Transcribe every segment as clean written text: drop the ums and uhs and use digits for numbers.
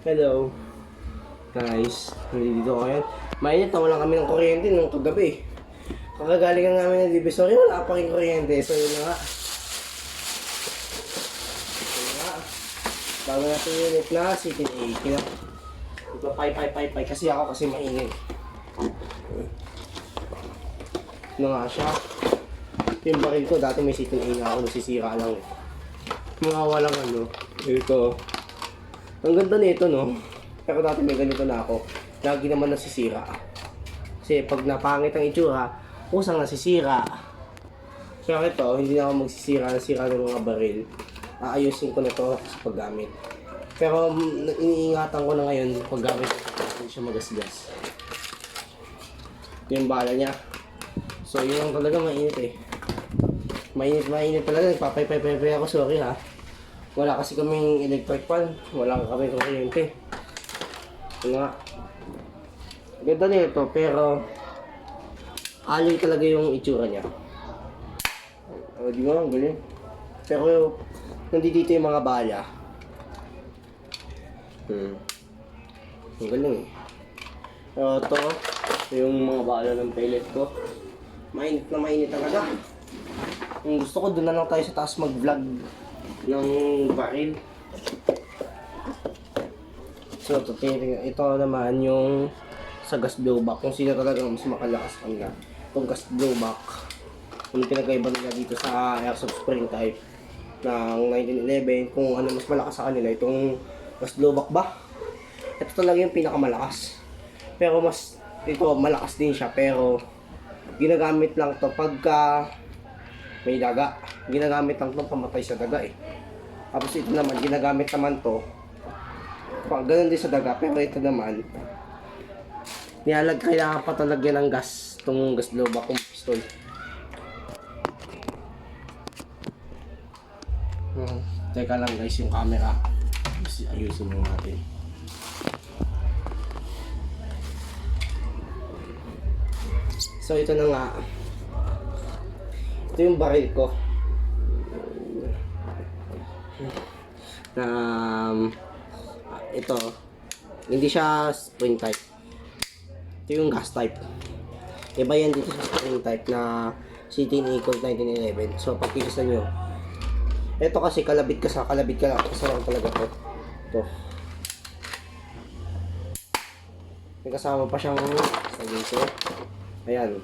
Hello guys, nandito ako ngayon. Mainit na wala kami ng kuryente nung kagabi. Kakagaling nga namin ng Divisory, wala pa rin kuryente. So yun na nga. Bago natin unit na CTNA. Ipapay kasi ako kasi mainit. Ano nga siya. Yung baril ko, dati may CTNA nga ako, nasisira lang eh. Mga walang ano. Ito. Ang ganda nito, no? Pero dati may ganito na ako. Lagi naman nasisira. Kasi pag napangit ang itsura, usang nasisira. Pero ito, hindi na ako magsisira. Nasira ng mga baril. Aayusin ko na to sa paggamit. Pero iniingatan ko na ngayon paggamit ko. Hindi siya magasgas. Yung bala niya. So, yun lang talaga mainit eh. Mainit talaga. Nagpapay-pay-pay ako. Sorry ha. Wala kasi kaming electric fan. Wala kaming kuryente. Nga. Ganda nito pero alay talaga yung itsura niya. Di ba? Ang galing. Pero nandito yung mga bala. Ang galing eh. Pero ito yung mga bala ng pellet ko. Mainit na mainit talaga. Kung gusto ko doon na lang tayo sa taas mag-vlog ng baril. So, ito naman yung sa gas blowback. Kung sino talaga mas makalakas kanila. Itong gas blowback. Yung pinagkaiba nila dito sa airsoft spring type ng 1911. Kung ano mas malakas sa kanila. Itong gas blowback ba? Ito talaga yung pinakamalakas. Pero mas, ito malakas din siya. Pero ginagamit lang to pagka may daga. Ginagamit lang to pamatay sa daga eh. Tapos ito naman, ginagamit naman to ganun din sa daga, pero ito naman kailangan pa talaga ng gas, itong gas blowback kung pistol. Teka lang guys, yung camera ayusin mo natin. So ito na nga, ito yung baril ko na ito, hindi siya spring type. Ito yung gas type. Iba yan dito sa spring type na CTNA Colt 1911. So pagkikisa nyo, ito kasi kalabit ka lang. Kasama talaga to. Ito. May kasama pa siyang silencer. Ayan.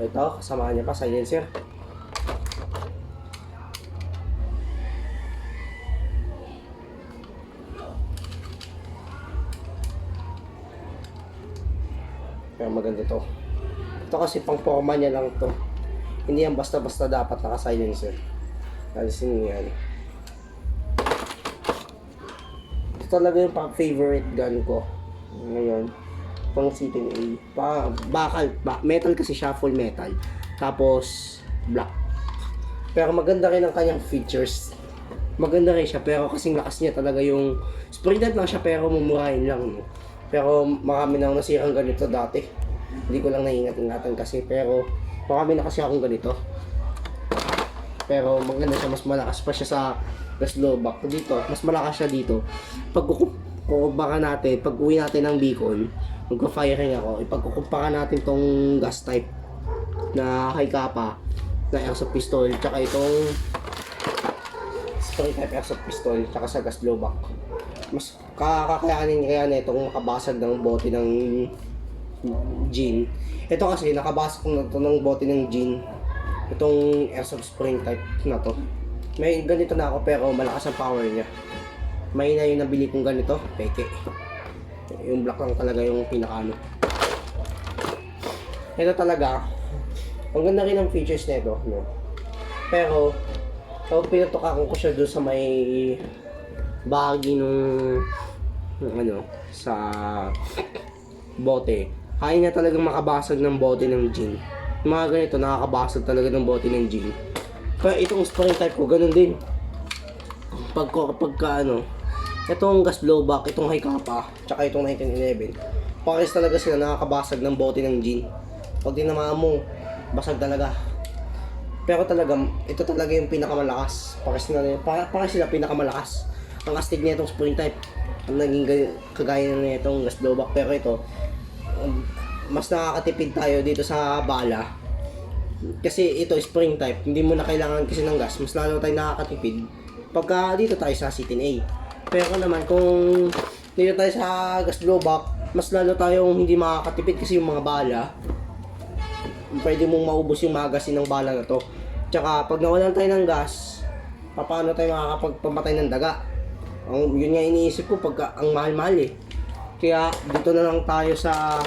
Ito, kasama niya pa silencer. Pero maganda to. Ito kasi pang forma niya lang to. Hindi yan basta-basta dapat naka-silencer. Alisin niyo yan. Ito talaga yung favorite gun ko. Ngayon, pang CTNA. Metal kasi siya, full metal. Tapos, black. Pero maganda rin ang kanyang features. Maganda rin siya, pero kasing lakas niya talaga yung spring type lang siya, pero mumurahin lang. No? Pero marami na akong nasirang ganito dati. Hindi ko lang naingat-ingatan kasi. Pero marami na kasi akong ganito. Pero maganda siya. Mas malakas pa siya sa gas blowback. Dito, mas malakas siya dito. Pag kukumpara natin, pag uwi natin ng Bicol, magpa-firing ako, ipagkukumpara natin tong gas type na high kappa na airsoft pistol, tsaka itong spring type airsoft pistol, tsaka sa gas blowback. Mas kakayanin kaya na itong makabasag ng bote ng gin. Ito kasi nakabasag na ito ng bote ng gin. Itong airsoft spring type na to. May ganito na ako pero malakas ang power niya. May na yung nabili kong ganito, peke. Yung black lang talaga yung pinakaano. Ito talaga, ang ganda rin ang features nito, no? Pero kapag pinatukakan ko siya doon sa may bahagi nung ano sa bote, kaya niya talagang makabasag ng bote ng gin. Yung mga ganito nakakabasag talaga ng bote ng gin. Kaya itong spring type ko ganun din. Pagka ano, itong gas blowback, itong high kappa, tsaka itong 1911, pares talaga sila nakakabasag ng bote ng gin. Pag tinamaan mo, basag talaga. Pero talaga, ito talaga yung pinakamalakas. Pares sila pinakamalakas. Ang astig na itong spring type. Ang naging kagaya na itong gas blowback. Pero ito, mas nakakatipid tayo dito sa bala. Kasi ito spring type, hindi mo na kailangan kasi ng gas. Mas lalo tayo nakakatipid pagka dito tayo sa C10A. Pero naman kung dito tayo sa gas blowback, mas lalo tayong hindi makakatipid kasi yung mga bala, pwede mong maubos yung magazine ng bala na to. Tsaka pag nawalan tayo ng gas, paano tayo makakapagpamatay ng daga? Yun nga iniisip ko pagka ang mahal-mahal eh. Kaya dito na lang tayo sa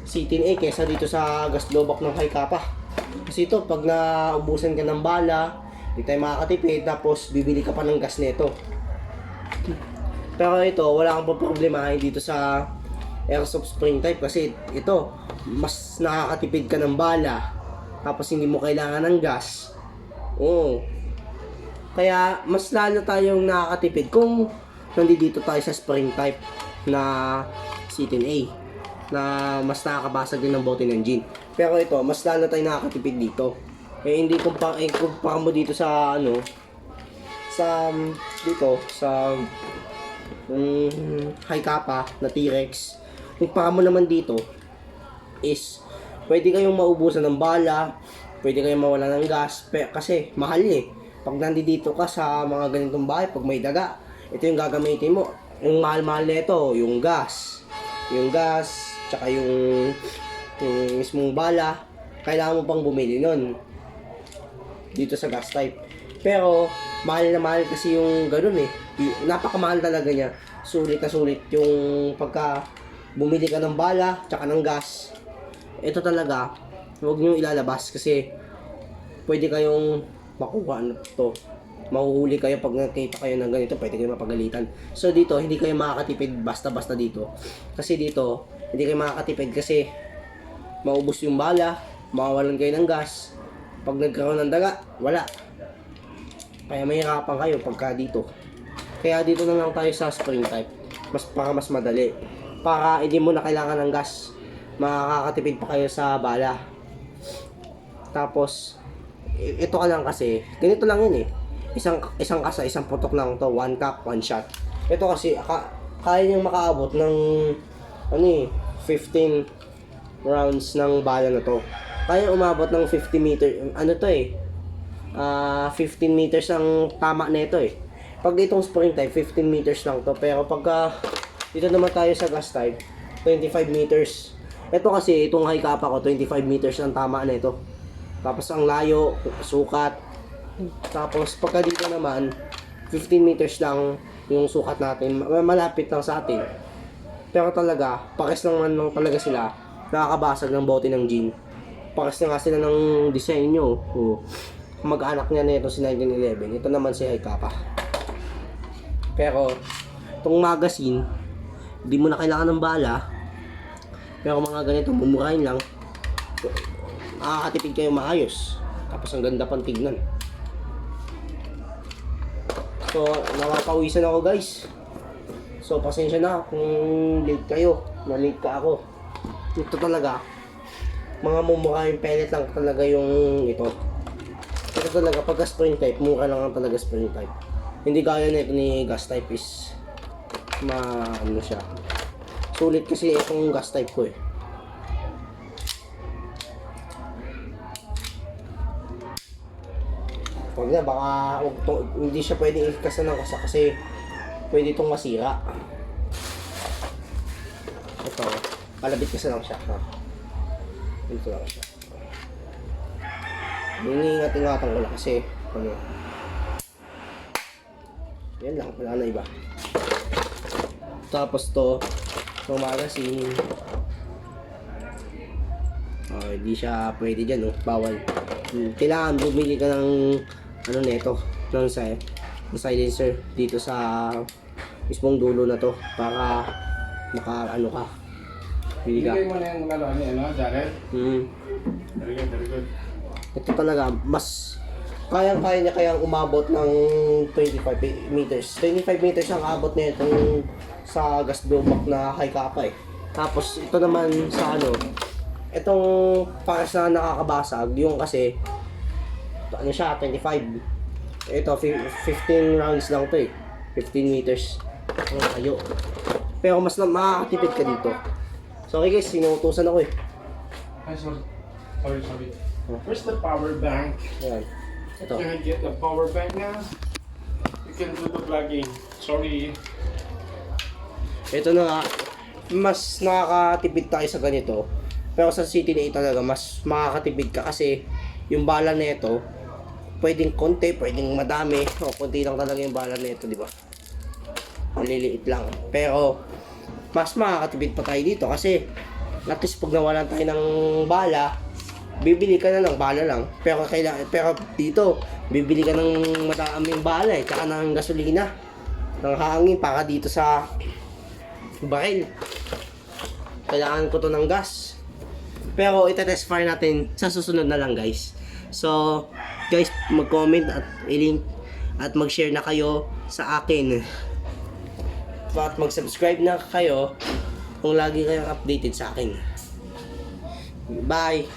C10A kesa dito sa gas blowback ng Hi-Capa. Kasi ito, pag naubusan ka ng bala, hindi tayo makakatipid, tapos bibili ka pa ng gas nito. Pero ito, wala kang problema dito sa airsoft spring type kasi ito, mas nakakatipid ka ng bala, tapos hindi mo kailangan ng gas. Oo. Kaya mas lalo tayong nakakatipid kung nandito tayo sa spring type na C10A na mas nakakabasag din ng bote ng gin. Pero ito, mas lalo tayong nakakatipid dito. Hindi kumpara mo dito sa sa Hi-Capa na T-Rex. Kumpara mo naman dito is pwede kayong maubusan ng bala, pwede kayong mawala ng gas, kasi mahal eh. Pag nandito ka sa mga ganitong bahay, pag may daga, ito yung gagamitin mo. Yung mahal-mahal nito, yung gas, tsaka yung mismong bala, kailangan mo pang bumili nun dito sa gas type. Pero mahal na mahal kasi yung ganun eh. Napakamahal talaga niya. Sulit na sulit yung pagka bumili ka ng bala tsaka ng gas. Ito talaga, huwag nyo ilalabas kasi pwede kayong makuha mahuhuli kayo pag nakita kayo ng ganito, pwede kayo mapagalitan. So dito, hindi kayo makakatipid basta-basta dito. Kasi dito, hindi kayo makakatipid kasi maubos yung bala, mawawalan kayo ng gas. Pag nagkaroon ng daga, wala. Kaya mahirapan kayo pagka dito. Kaya dito na lang tayo sa spring type. Mas madali. Para hindi mo na kailangan ng gas. Makakatipid pa kayo sa bala. Tapos, ito ka lang kasi, ganito lang yun eh. Isang kasa, isang putok lang to, one cup, one shot. Ito kasi, kaya niyang makaabot ng 15 rounds ng bala na to. Kaya umabot ng 50 meter, 15 meters ang tama nito eh. Pag itong spring type, 15 meters lang to. Pero pagka dito naman tayo sa gas type, 25 meters. Ito kasi, itong Hi-Capa ko, 25 meters ang tama nito. Tapos ang layo, sukat. Tapos pagka dito naman, 15 meters lang yung sukat natin. Malapit lang sa atin. Pero talaga, pakis lang talaga sila. Nakakabasag ng bote ng gin. Pakis na nga sila ng design nyo. Mag-anak niya na ito si 1911. Ito naman si Hi-Capa. Pero, itong magazine, hindi mo na kailangan ng bala. Pero mga ganito, mumurahin lang. Makakatipid kayo maayos. Tapos ang ganda pang tignan. So, napapawisan ako guys. So, pasensya na kung late kayo. Na-late ka ako. Ito talaga. Mga mumurahing pellet lang talaga yung ito. Ito talaga, pagka spring type, mura lang talaga spring type. Hindi gaya na ito ni gas type is siya. Sulit kasi itong gas type ko eh. Huwag na, baka hindi siya pwede ikasa ng kasa kasi pwede itong masira. Ito, palabit kasi lang siya. Ito lang siya. Iniingat-ingatan ko lang kasi yan lang, wala na iba. Tapos itong magazine, hindi siya pwede dyan, bawal. Kailangan bumili ka ng nito, ng silencer dito sa mismong dulo na to para ka. Bili ka. Hindi mo na yung Jared? Very good, very good. Ito talaga, mas kaya niya kayang umabot ng 25 meters. 25 meters ang abot niya itong sa gas blowback na Hi-Capa eh. Tapos ito naman sa itong para sa nakakabasag, yung kasi ano siya, 25. Ito, 15 rounds lang to eh. 15 meters. Ang layo. Pero mas makakatipid ka dito. So okay guys, sinuutusan ako eh. Ay, sorry. Sorry. Where's the power bank? Ayan. Ito. Can I get the power bank now? You can do the plugging. Sorry. Ito na nga, mas nakakatipid tayo sa ganito. Pero sa City na talaga, mas makakatipid ka kasi yung bala nito, pwedeng konti, pwedeng madami. O, konti lang talaga yung bala nito, di ba? Maliliit lang. Pero, mas makakatipid pa tayo dito kasi at least pag nawalan tayo ng bala, bibili ka na ng bala lang. Pero dito, bibili ka ng madaming bala eh, tsaka ng gasolina, ng hangin para dito sa baril. Kailangan ko to ng gas. Pero itetest fire natin sa susunod na lang guys. So, guys, mag-comment at i-link at mag-share na kayo sa akin. At mag-subscribe na kayo kung lagi kayong updated sa akin. Bye!